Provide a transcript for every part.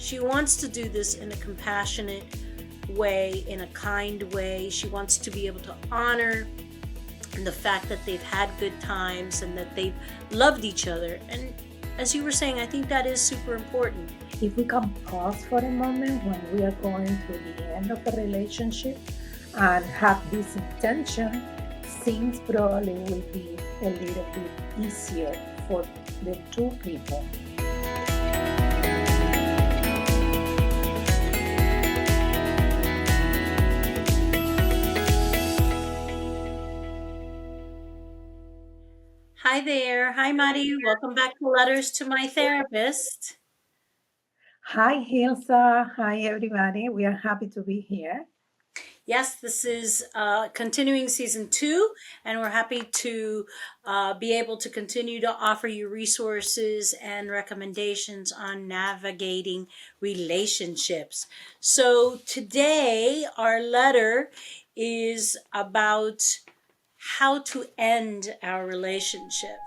She wants to do this in a compassionate way, in a kind way. She wants to be able to honor the fact that they've had good times and that they've loved each other. And as you were saying, I think that is super important. If we can pause for a moment when we are going through the end of a relationship and have this intention, things probably will be a little bit easier for the two people. Hi there. Hi, Mari. Welcome back to Letters to My Therapist. Hi, Gilza. Hi, everybody. We are happy to be here. Yes, this is continuing season 2, and we're happy to be able to continue to offer you resources and recommendations on navigating relationships. So today, our letter is about how to end our relationship.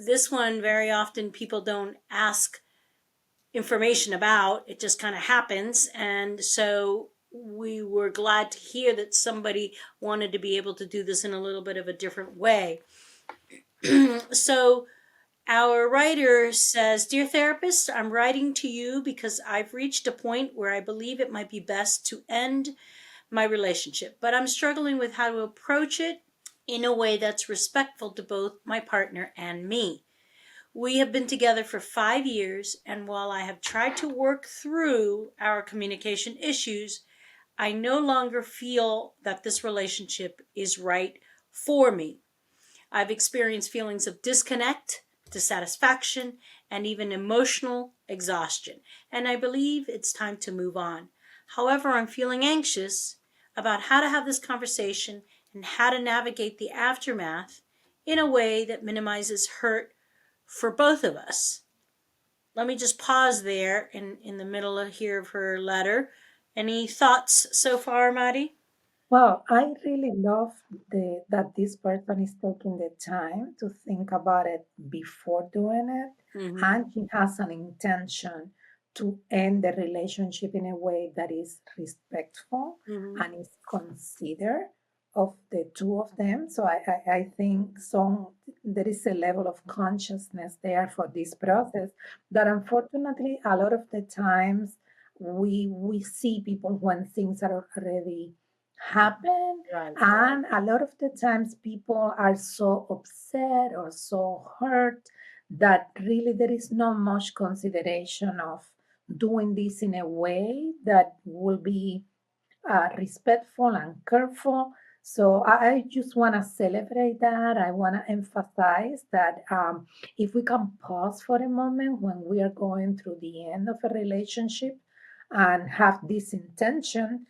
This one, very often people don't ask information about, it just kind of happens. And so we were glad to hear that somebody wanted to be able to do this in a little bit of a different way. So our writer says, "Dear therapist, I'm writing to you because I've reached a point where I believe it might be best to end my relationship, but I'm struggling with how to approach it in a way that's respectful to both my partner and me. We have been together for 5 years, and while I have tried to work through our communication issues, I no longer feel that this relationship is right for me. I've experienced feelings of disconnect, dissatisfaction, and even emotional exhaustion, and I believe it's time to move on. However, I'm feeling anxious about how to have this conversation and how to navigate the aftermath in a way that minimizes hurt for both of us." Let me just pause there in the middle of here of her letter. Any thoughts so far, Mari? Well, I really love that this person is taking the time to think about it before doing it, Mm-hmm. and he has an intention to end the relationship in a way that is respectful Mm-hmm. and is considerate of the two of them. So I think there is a level of consciousness there for this process that unfortunately a lot of the times we see people when things are already happen, Right. and a lot of the times people are so upset or so hurt that really there is not much consideration of doing this in a way that will be respectful and careful. So I just want to celebrate that. I want to emphasize that if we can pause for a moment when we are going through the end of a relationship and have this intention,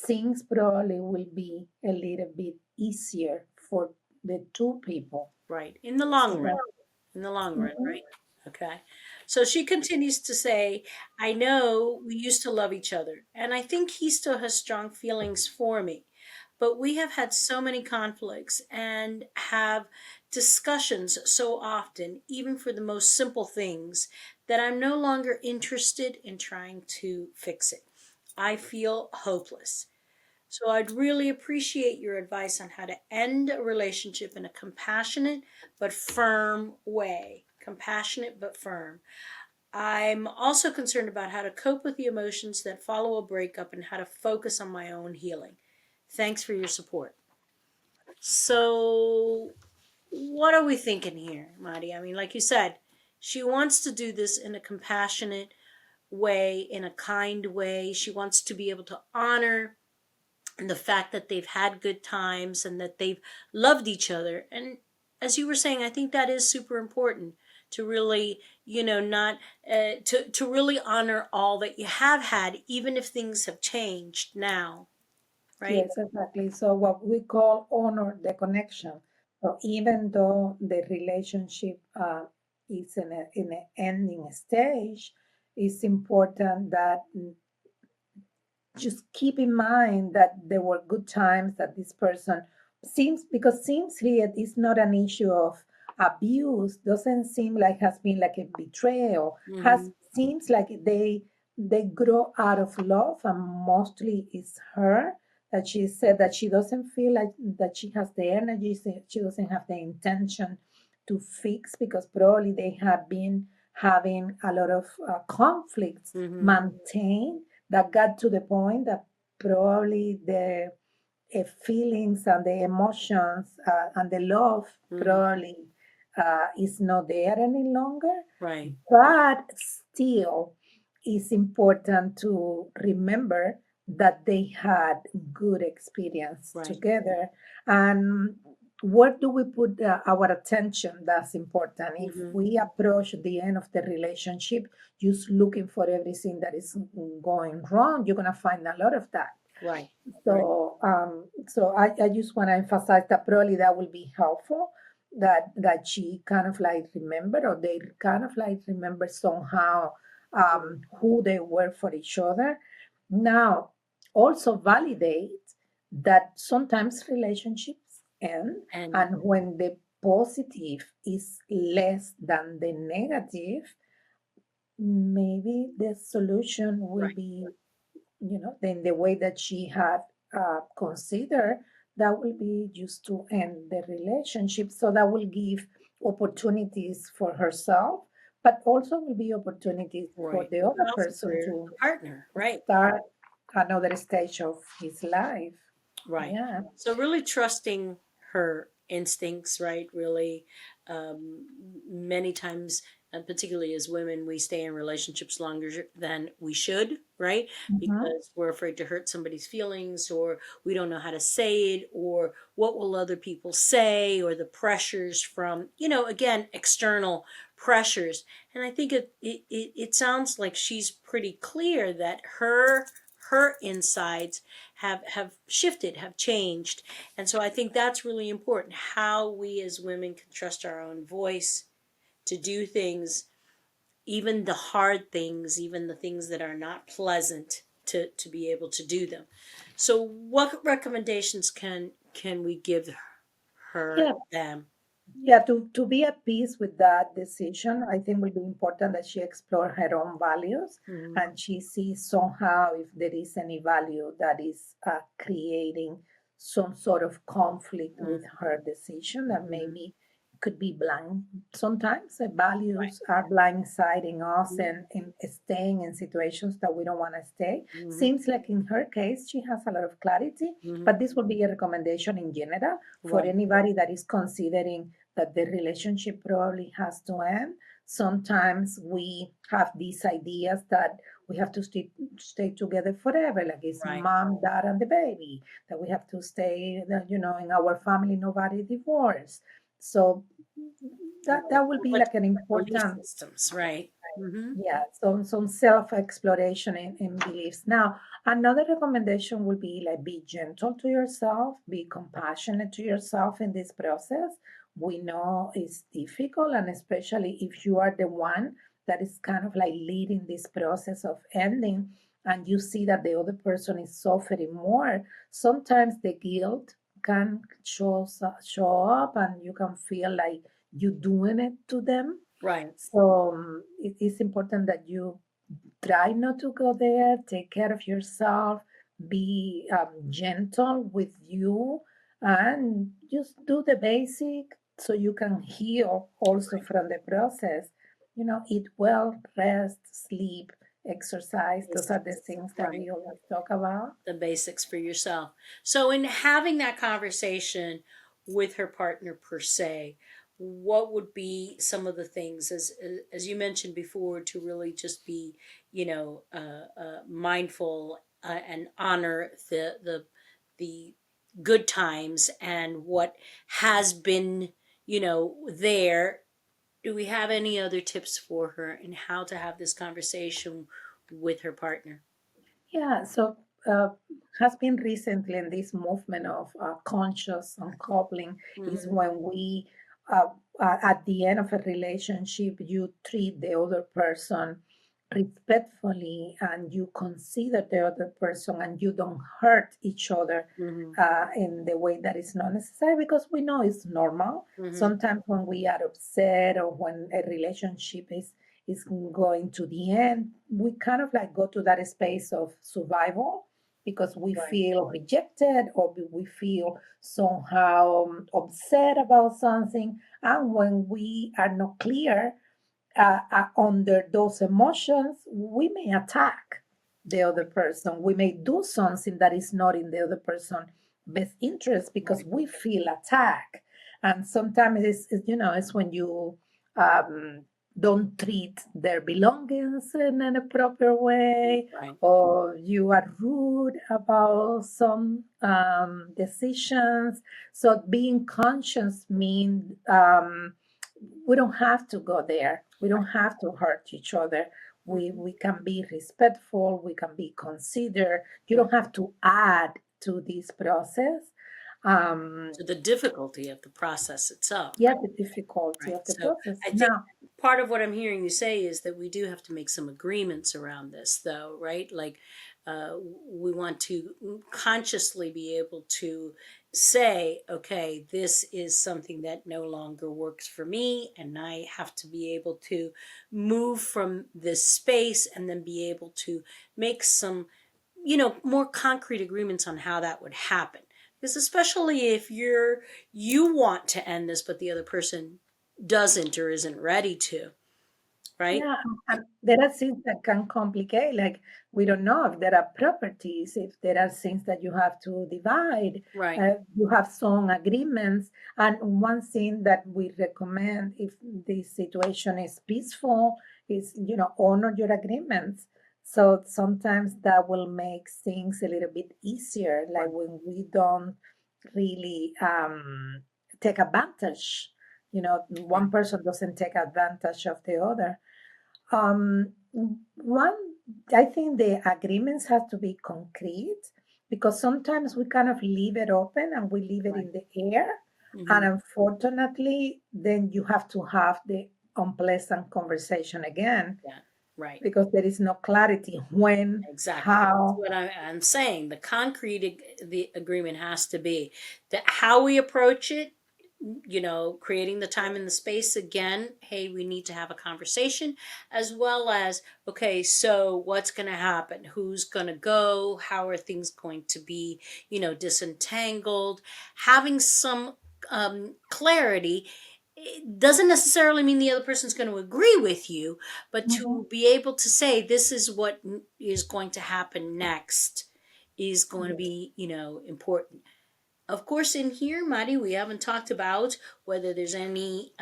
things probably will be a little bit easier for the two people. Right. In the long So run. In the long run, mhm. right? Okay. So she continues to say, "I know we used to love each other, and I think he still has strong feelings for me. But we have had so many conflicts and have discussions so often, even for the most simple things, that I'm no longer interested in trying to fix it. I feel hopeless. So I'd really appreciate your advice on how to end a relationship in a compassionate but firm way." Compassionate but firm. "I'm also concerned about how to cope with the emotions that follow a breakup and how to focus on my own healing. Thanks for your support." So, what are we thinking here, Madi? I mean, like you said, she wants to do this in a compassionate way, in a kind way. She wants to be able to honor the fact that they've had good times and that they've loved each other. And as you were saying, I think that is super important to really, not to really honor all that you have had, even if things have changed now, right? Yes, exactly. So what we call honor the connection. So even though the relationship is in an ending stage, it's important that just keep in mind that there were good times, that this person seems here it's not an issue of abuse, doesn't seem like has been like a betrayal, has Mm-hmm. seems like they grow out of love, and mostly it's her that she said that she doesn't feel like that she has the energy, she doesn't have the intention to fix, because probably they have been having a lot of conflicts Mm-hmm. maintained that got to the point that probably the feelings and the emotions and the love Mm-hmm. probably is not there any longer. Right. But still, it's important to remember that they had good experience Right. together. And where do we put our attention? That's important. If Mm-hmm. we approach the end of the relationship just looking for everything that is going wrong, you're going to find a lot of that. Right. Right. So I just want to emphasize that probably that will be helpful. That she kind of like remember, or they kind of like remember somehow who they were for each other. Now, also validate that sometimes relationships end, And and when the positive is less than the negative, maybe the solution will right. be, then the way that she had considered, that will be just to end the relationship. So that will give opportunities for herself, but also will be opportunities for Right. the other But also for person the to partner. Right. start another stage of his life. Right. Yeah. So really trusting her instincts, right? Really, um, many times, and particularly as women, we stay in relationships longer than we should, right? Mhm. Because we're afraid to hurt somebody's feelings, or we don't know how to say it, or what will other people say, or the pressures from, again, external pressures. And I think it sounds like she's pretty clear that her insides have shifted, have changed. And so I think that's really important, how we as women can trust our own voice to do things, even the hard things, even the things that are not pleasant, to be able to do them. So what recommendations can we give her, Yeah, them? yeah, to be at peace with that decision, I think will be important that she explore her own values, Mhm. and she sees somehow if there is any value that is creating some sort of conflict with her decision that Mhm. maybe could be blind. Sometimes the values Right. are blindsiding us Mhm. and staying in situations that we don't want to stay. Mhm. Seems like in her case, she has a lot of clarity, Mhm. but this would be a recommendation in general for Right. anybody that is considering that the relationship probably has to end. Sometimes we have these ideas that we have to stay together forever, like it's Right. mom, dad, and the baby, that we have to stay, in our family, nobody divorced. So that Right. will A be bunch like an of belief important, systems, right? Mm-hmm. yeah, some self exploration in beliefs. Now, another recommendation would be like be gentle to yourself, be compassionate to yourself in this process. We know it's difficult, and especially if you are the one that is kind of like leading this process of ending, and you see that the other person is suffering more. Sometimes the guilt can show up, and you can feel like you doing it to them. Right. So it is important that you try not to go there, take care of yourself, be gentle with you, and just do the basic so you can heal also from the process. Eat well, rest, sleep, exercise. Those are the Basics. things that Right. we always talk about. The basics for yourself. So, in having that conversation with her partner per se, what would be some of the things, as you mentioned before, to really just be, mindful, and honor the good times and what has been, there. Do we have any other tips for her in how to have this conversation with her partner? Yeah, so has been recently in this movement of conscious uncoupling is Mm-hmm. when we, uh, at the end of a relationship, you treat the other person respectfully and you consider the other person and you don't hurt each other Mm-hmm. in the way that is not necessary, because we know it's normal. Mm-hmm. Sometimes when we are upset or when a relationship is going to the end, we kind of like go to that space of survival because we Right. feel rejected or we feel somehow upset about something. And when we are not clear under those emotions, we may attack the other person. We may do something that is not in the other person's best interest because Right. we feel attacked. And sometimes it's when you um, don't treat their belongings in a proper way, Right. or you are rude about some decisions. So being conscious means we don't have to go there. We don't have to hurt each other. We Mm-hmm. we can be respectful. We can be considerate. You Right. don't have to add to this process. Um, So the difficulty of the process itself. yeah, the difficulty Right. of the So process. I think Now, part of what I'm hearing you say is that we do have to make some agreements around this, though, right? Like we want to consciously be able to say, okay, this is something that no longer works for me, and I have to be able to move from this space and then be able to make some, more concrete agreements on how that would happen. Because especially if you want to end this, but the other person doesn't or isn't ready to, right? yeah, and there are things that can complicate. Like we don't know if there are properties, if there are things that you have to divide. Right. You have some agreements, and one thing that we recommend if the situation is peaceful is honor your agreements. So sometimes that will make things a little bit easier. Like Right. when we don't really take advantage. Right. One person doesn't take advantage of the other. um, One, I think the agreements have to be concrete because sometimes we kind of leave it open and we leave it Right. in the air. And Hmm. unfortunately, then you have to have the unpleasant conversation again Yeah. Right. because there is no clarity when, Exactly. That's how. what I'm saying. The concrete the agreement has to be that how we approach it, creating the time and the space again. Hey, we need to have a conversation, as well as, okay, so what's going to happen? Who's going to go? How are things going to be, disentangled? Having some clarity. It doesn't necessarily mean the other person's going to agree with you, but Mhm. to be able to say this is what is going to happen next is going to Yeah. be, important. Of course, in here, Mari, we haven't talked about whether there's any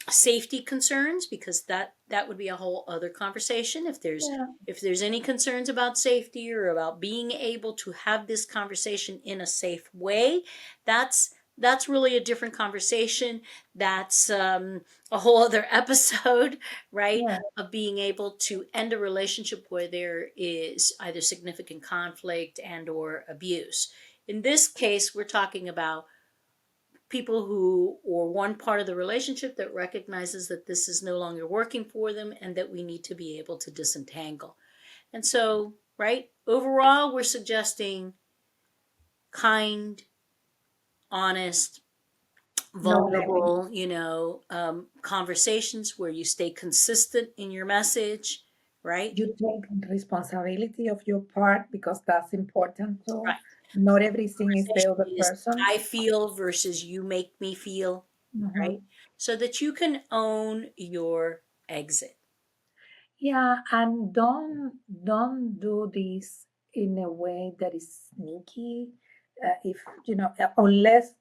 safety concerns, because that would be a whole other conversation. Yeah. If there's any concerns about safety or about being able to have this conversation in a safe way, that's really a different conversation. That's a whole other episode, right? Yeah. Of being able to end a relationship where there is either significant conflict and or abuse. In this case, we're talking about people who, or one part of the relationship that recognizes that this is no longer working for them and that we need to be able to disentangle. And so, right, overall, we're suggesting kind, honest, No blaming. vulnerable, conversations where you stay consistent in your message, right? You take responsibility of your part because that's important too. Right. Not everything is the Conversation other is person. I feel versus you make me feel, right? Mhm. So that you can own your exit. Yeah, and don't do this in a way that is sneaky. If unless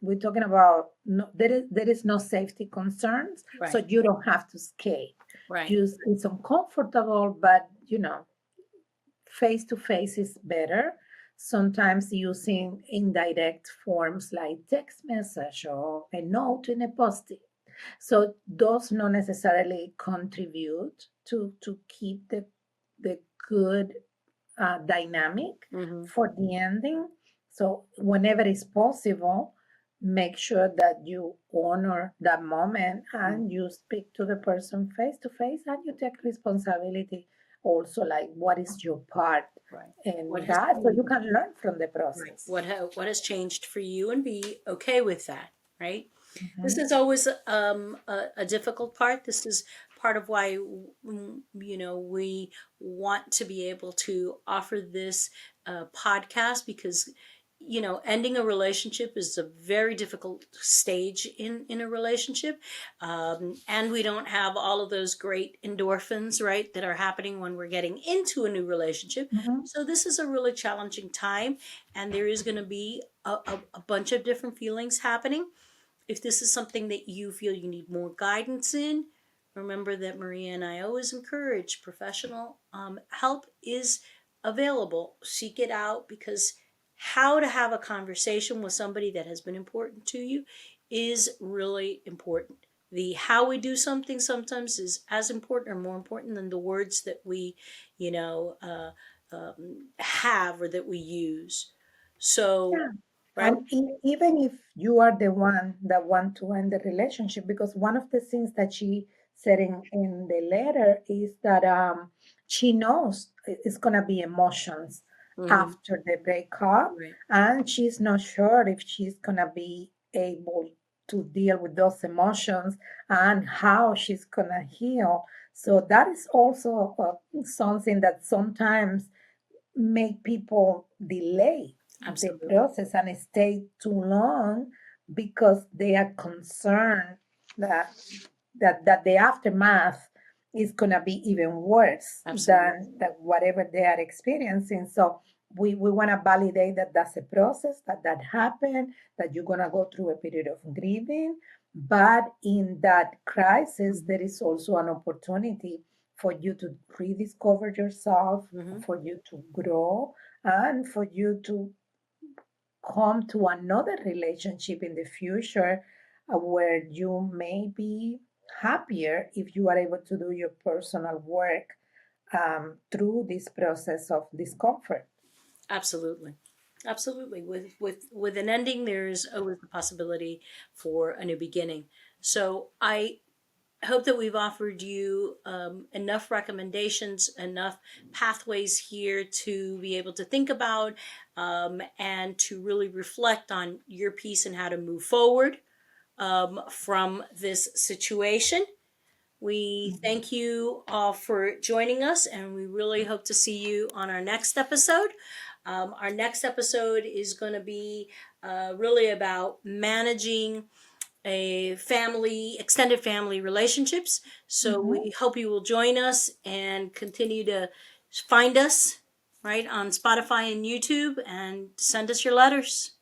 we're talking about no, there is no safety concerns, so Right. you don't have to escape. Right. Just it's uncomfortable, but face to face is better. Sometimes using indirect forms like text message or a note in a post-it. So those not necessarily contribute to keep the good dynamic Mm-hmm. for the ending. So whenever it's possible, make sure that you honor that moment and you speak to the person face to face and you take responsibility also, like what is your part Right. in What has that, so you changed? can learn from the Right. process. What has changed for you, and be okay with that, right? This Mhm. is always a difficult part. This is part of why we want to be able to offer this podcast, because ending a relationship is a very difficult stage in a relationship, and we don't have all of those great endorphins, right, that are happening when we're getting into a new relationship. Mhm. So this is a really challenging time, and there is going to be a bunch of different feelings happening. If this is something that you feel you need more guidance in, remember that Maria and I always encourage professional help is available. Seek it out, because how to have a conversation with somebody that has been important to you is really important. The how we do something sometimes is as important or more important than the words that we, you know, uh, have or that we use. So, Yeah. right? And even if you are the one that want to end the relationship, because one of the things that she said in the letter is that she knows it's gonna be emotions Hmm. after the breakup, Right. and she's not sure if she's gonna be able to deal with those emotions and how she's gonna heal. So that is also something that sometimes make people delay the Absolutely. process and stay too long because they are concerned that the aftermath is going to be even worse Absolutely. than whatever they are experiencing. So we want to validate that that's a process, that happened, that you're going to go through a period of grieving, but in that crisis there is also an opportunity for you to rediscover yourself, Hmm. for you to grow, and for you to come to another relationship in the future where you may be happier if you are able to do your personal work through this process of discomfort. Absolutely. Absolutely. With an ending, there's always the possibility for a new beginning. So I hope that we've offered you enough recommendations, enough pathways here to be able to think about, and to really reflect on your piece and how to move forward from this situation. We thank you all for joining us, and we really hope to see you on our next episode. Our next episode is going to be really about managing a family, extended family relationships. So Mhm. we hope you will join us and continue to find us right on Spotify and YouTube, and send us your letters.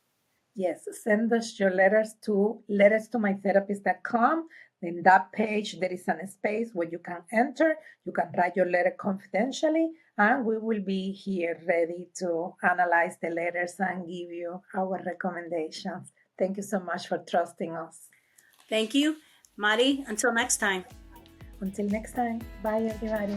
Yes, send us your letters to letters-to-my-therapist.com. In that page, there is a space where you can enter. You can write your letter confidentially, and we will be here ready to analyze the letters and give you our recommendations. Thank you so much for trusting us. Thank you, Mari. Until next time. Until next time, bye everybody.